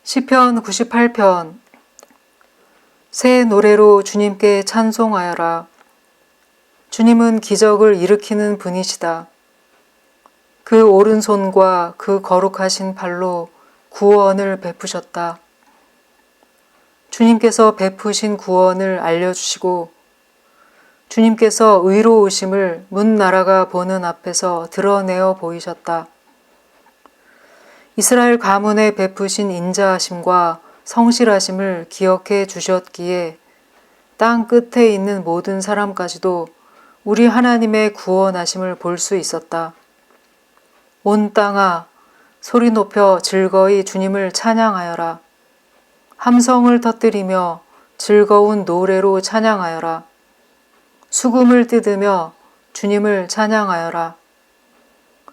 시편 98편. 새 노래로 주님께 찬송하여라. 주님은 기적을 일으키는 분이시다. 그 오른손과 그 거룩하신 팔로 구원을 베푸셨다. 주님께서 베푸신 구원을 알려주시고 주님께서 의로우심을 문 나라가 보는 앞에서 드러내어 보이셨다. 이스라엘 가문에 베푸신 인자하심과 성실하심을 기억해 주셨기에 땅 끝에 있는 모든 사람까지도 우리 하나님의 구원하심을 볼 수 있었다. 온 땅아, 소리 높여 즐거이 주님을 찬양하여라. 함성을 터뜨리며 즐거운 노래로 찬양하여라. 수금을 뜯으며 주님을 찬양하여라.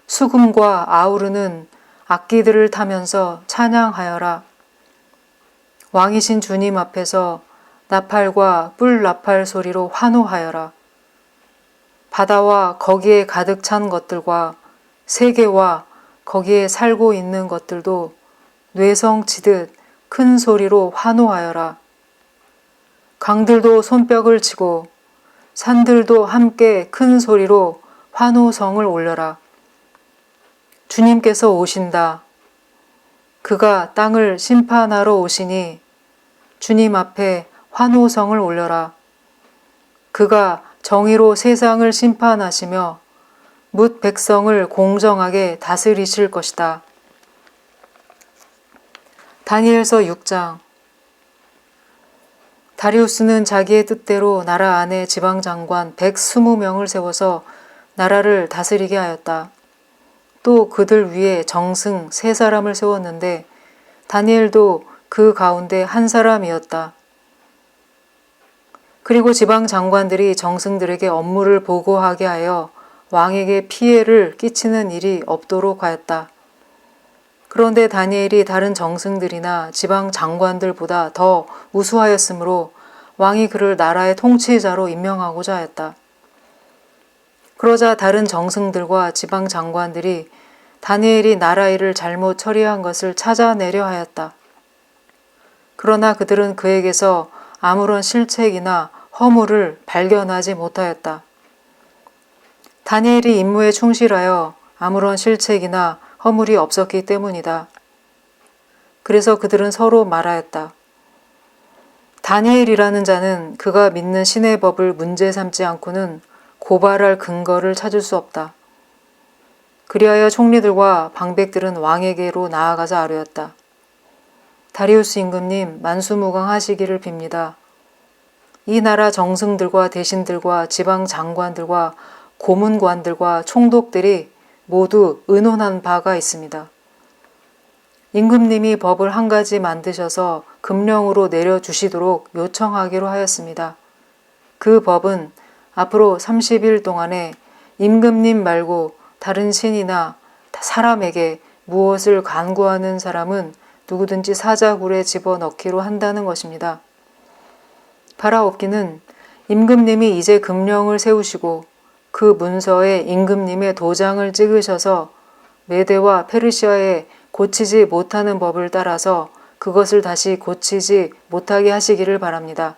수금과 아우르는 악기들을 타면서 찬양하여라. 왕이신 주님 앞에서 나팔과 뿔나팔 소리로 환호하여라. 바다와 거기에 가득 찬 것들과 세계와 거기에 살고 있는 것들도 뇌성치듯 큰 소리로 환호하여라. 강들도 손뼉을 치고 산들도 함께 큰 소리로 환호성을 올려라. 주님께서 오신다. 그가 땅을 심판하러 오시니 주님 앞에 환호성을 올려라. 그가 정의로 세상을 심판하시며 뭇 백성을 공정하게 다스리실 것이다. 다니엘서 6장. 다리우스는 자기의 뜻대로 나라 안에 지방장관 120명을 세워서 나라를 다스리게 하였다. 또 그들 위에 정승 3사람을 세웠는데 다니엘도 그 가운데 한 사람이었다. 그리고 지방 장관들이 정승들에게 업무를 보고하게 하여 왕에게 피해를 끼치는 일이 없도록 하였다. 그런데 다니엘이 다른 정승들이나 지방 장관들보다 더 우수하였으므로 왕이 그를 나라의 통치자로 임명하고자 하였다. 그러자 다른 정승들과 지방 장관들이 다니엘이 나라 일을 잘못 처리한 것을 찾아내려 하였다. 그러나 그들은 그에게서 아무런 실책이나 허물을 발견하지 못하였다. 다니엘이 임무에 충실하여 아무런 실책이나 허물이 없었기 때문이다. 그래서 그들은 서로 말하였다. 다니엘이라는 자는 그가 믿는 신의 법을 문제 삼지 않고는 고발할 근거를 찾을 수 없다. 그리하여 총리들과 방백들은 왕에게로 나아가서 아뢰었다. 다리우스 임금님, 만수무강하시기를 빕니다. 이 나라 정승들과 대신들과 지방 장관들과 고문관들과 총독들이 모두 의논한 바가 있습니다. 임금님이 법을 한 가지 만드셔서 금령으로 내려주시도록 요청하기로 하였습니다. 그 법은 앞으로 30일 동안에 임금님 말고 다른 신이나 사람에게 무엇을 간구하는 사람은 누구든지 사자굴에 집어넣기로 한다는 것입니다. 바라옵기는 임금님이 이제 금령을 세우시고 그 문서에 임금님의 도장을 찍으셔서 메대와 페르시아에 고치지 못하는 법을 따라서 그것을 다시 고치지 못하게 하시기를 바랍니다.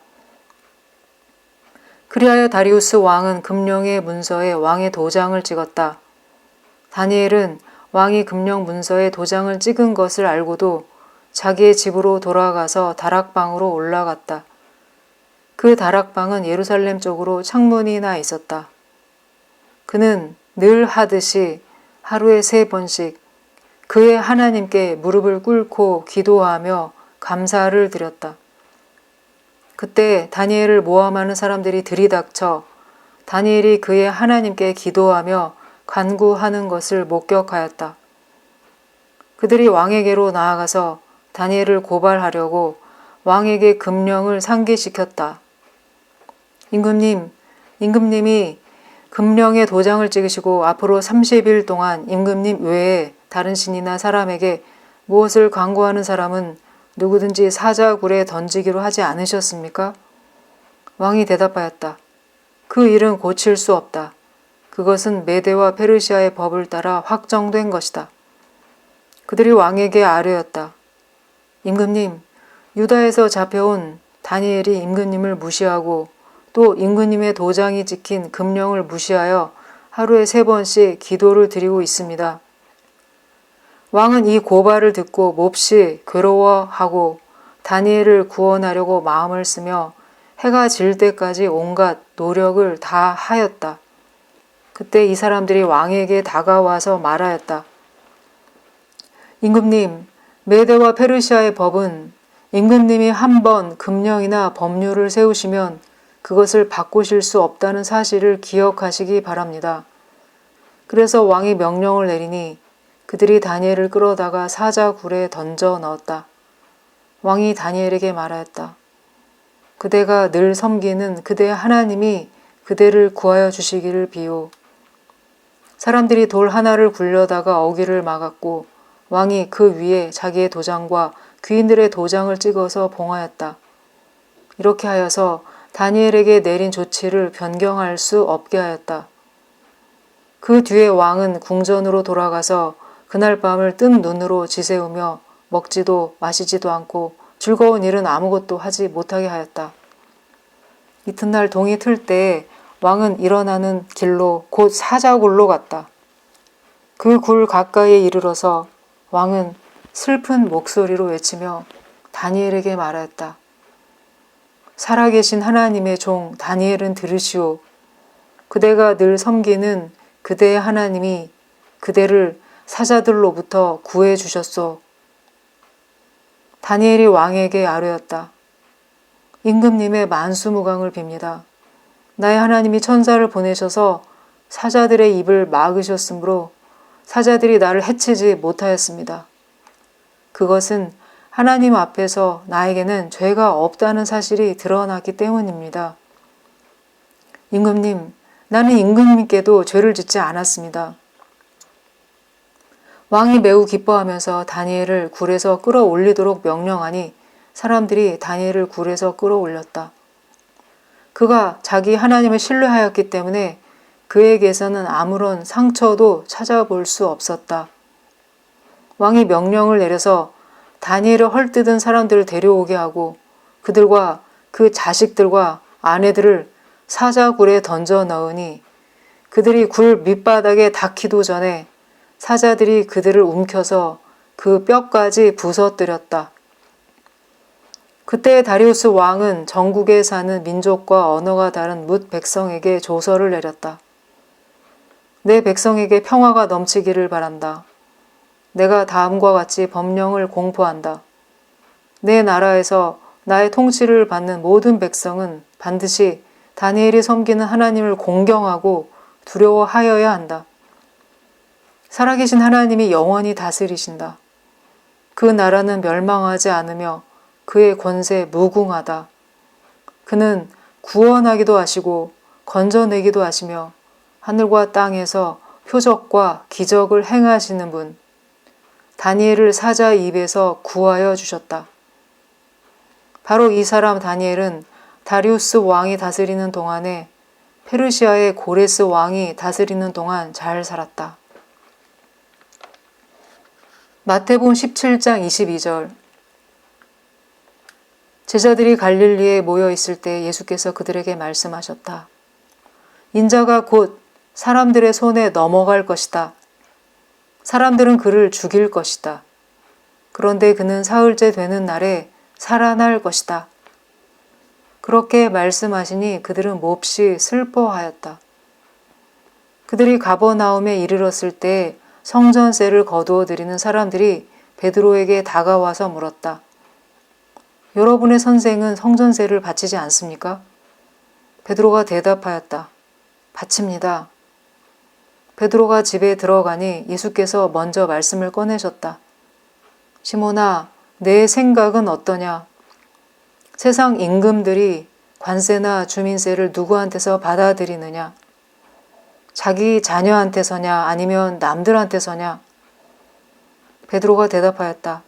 그리하여 다리우스 왕은 금령의 문서에 왕의 도장을 찍었다. 다니엘은 왕이 금령 문서에 도장을 찍은 것을 알고도 자기의 집으로 돌아가서 다락방으로 올라갔다. 그 다락방은 예루살렘 쪽으로 창문이 나 있었다. 그는 늘 하듯이 하루에 3번씩 그의 하나님께 무릎을 꿇고 기도하며 감사를 드렸다. 그때 다니엘을 모함하는 사람들이 들이닥쳐 다니엘이 그의 하나님께 기도하며 간구하는 것을 목격하였다. 그들이 왕에게로 나아가서 다니엘을 고발하려고 왕에게 금령을 상기시켰다. 임금님이 금령의 도장을 찍으시고 앞으로 30일 동안 임금님 외에 다른 신이나 사람에게 무엇을 간구하는 사람은 누구든지 사자굴에 던지기로 하지 않으셨습니까? 왕이 대답하였다. 그 일은 고칠 수 없다. 그것은 메대와 페르시아의 법을 따라 확정된 것이다. 그들이 왕에게 아뢰었다. 임금님, 유다에서 잡혀온 다니엘이 임금님을 무시하고 또 임금님의 도장이 찍힌 금령을 무시하여 하루에 3번씩 기도를 드리고 있습니다. 왕은 이 고발을 듣고 몹시 괴로워하고 다니엘을 구원하려고 마음을 쓰며 해가 질 때까지 온갖 노력을 다 하였다. 그때 이 사람들이 왕에게 다가와서 말하였다. 임금님, 메대와 페르시아의 법은 임금님이 한 번 금령이나 법률을 세우시면 그것을 바꾸실 수 없다는 사실을 기억하시기 바랍니다. 그래서 왕이 명령을 내리니 그들이 다니엘을 끌어다가 사자굴에 던져 넣었다. 왕이 다니엘에게 말하였다. 그대가 늘 섬기는 그대의 하나님이 그대를 구하여 주시기를 비요. 사람들이 돌 하나를 굴려다가 어귀를 막았고 왕이 그 위에 자기의 도장과 귀인들의 도장을 찍어서 봉하였다. 이렇게 하여서 다니엘에게 내린 조치를 변경할 수 없게 하였다. 그 뒤에 왕은 궁전으로 돌아가서 그날 밤을 뜬 눈으로 지새우며 먹지도 마시지도 않고 즐거운 일은 아무것도 하지 못하게 하였다. 이튿날 동이 틀 때에 왕은 일어나는 길로 곧 사자굴로 갔다. 그 굴 가까이에 이르러서 왕은 슬픈 목소리로 외치며 다니엘에게 말하였다. 살아계신 하나님의 종 다니엘은 들으시오. 그대가 늘 섬기는 그대의 하나님이 그대를 사자들로부터 구해 주셨소. 다니엘이 왕에게 아뢰었다. 임금님의 만수무강을 빕니다. 나의 하나님이 천사를 보내셔서 사자들의 입을 막으셨으므로 사자들이 나를 해치지 못하였습니다. 그것은 하나님 앞에서 나에게는 죄가 없다는 사실이 드러났기 때문입니다. 임금님, 나는 임금님께도 죄를 짓지 않았습니다. 왕이 매우 기뻐하면서 다니엘을 굴에서 끌어올리도록 명령하니 사람들이 다니엘을 굴에서 끌어올렸다. 그가 자기 하나님을 신뢰하였기 때문에 그에게서는 아무런 상처도 찾아볼 수 없었다. 왕이 명령을 내려서 다니엘을 헐뜯은 사람들을 데려오게 하고 그들과 그 자식들과 아내들을 사자굴에 던져 넣으니 그들이 굴 밑바닥에 닿기도 전에 사자들이 그들을 움켜서 그 뼈까지 부서뜨렸다. 그때 다리우스 왕은 전국에 사는 민족과 언어가 다른 뭇 백성에게 조서를 내렸다. 내 백성에게 평화가 넘치기를 바란다. 내가 다음과 같이 법령을 공포한다. 내 나라에서 나의 통치를 받는 모든 백성은 반드시 다니엘이 섬기는 하나님을 공경하고 두려워하여야 한다. 살아계신 하나님이 영원히 다스리신다. 그 나라는 멸망하지 않으며 그의 권세 무궁하다. 그는 구원하기도 하시고 건져내기도 하시며 하늘과 땅에서 표적과 기적을 행하시는 분, 다니엘을 사자 입에서 구하여 주셨다. 바로 이 사람 다니엘은 다리우스 왕이 다스리는 동안에 페르시아의 고레스 왕이 다스리는 동안 잘 살았다. 마태복음 17장 22절. 제자들이 갈릴리에 모여 있을 때 예수께서 그들에게 말씀하셨다. 인자가 곧 사람들의 손에 넘어갈 것이다. 사람들은 그를 죽일 것이다. 그런데 그는 사흘째 되는 날에 살아날 것이다. 그렇게 말씀하시니 그들은 몹시 슬퍼하였다. 그들이 가버나움에 이르렀을 때 성전세를 거두어 드리는 사람들이 베드로에게 다가와서 물었다. 여러분의 선생은 성전세를 바치지 않습니까? 베드로가 대답하였다. 바칩니다. 베드로가 집에 들어가니 예수께서 먼저 말씀을 꺼내셨다. 시몬아, 내 생각은 어떠냐? 세상 임금들이 관세나 주민세를 누구한테서 받아들이느냐? 자기 자녀한테서냐 아니면 남들한테서냐? 베드로가 대답하였다.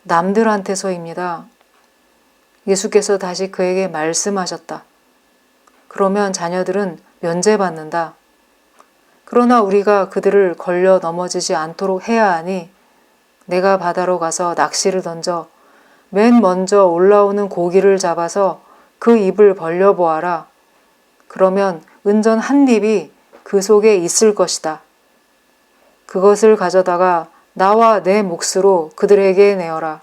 남들한테서입니다. 예수께서 다시 그에게 말씀하셨다. 그러면 자녀들은 면제받는다. 그러나 우리가 그들을 걸려 넘어지지 않도록 해야 하니 내가 바다로 가서 낚시를 던져 맨 먼저 올라오는 고기를 잡아서 그 입을 벌려보아라. 그러면 은전 한 입이 그 속에 있을 것이다. 그것을 가져다가 나와 내 몫으로 그들에게 내어라.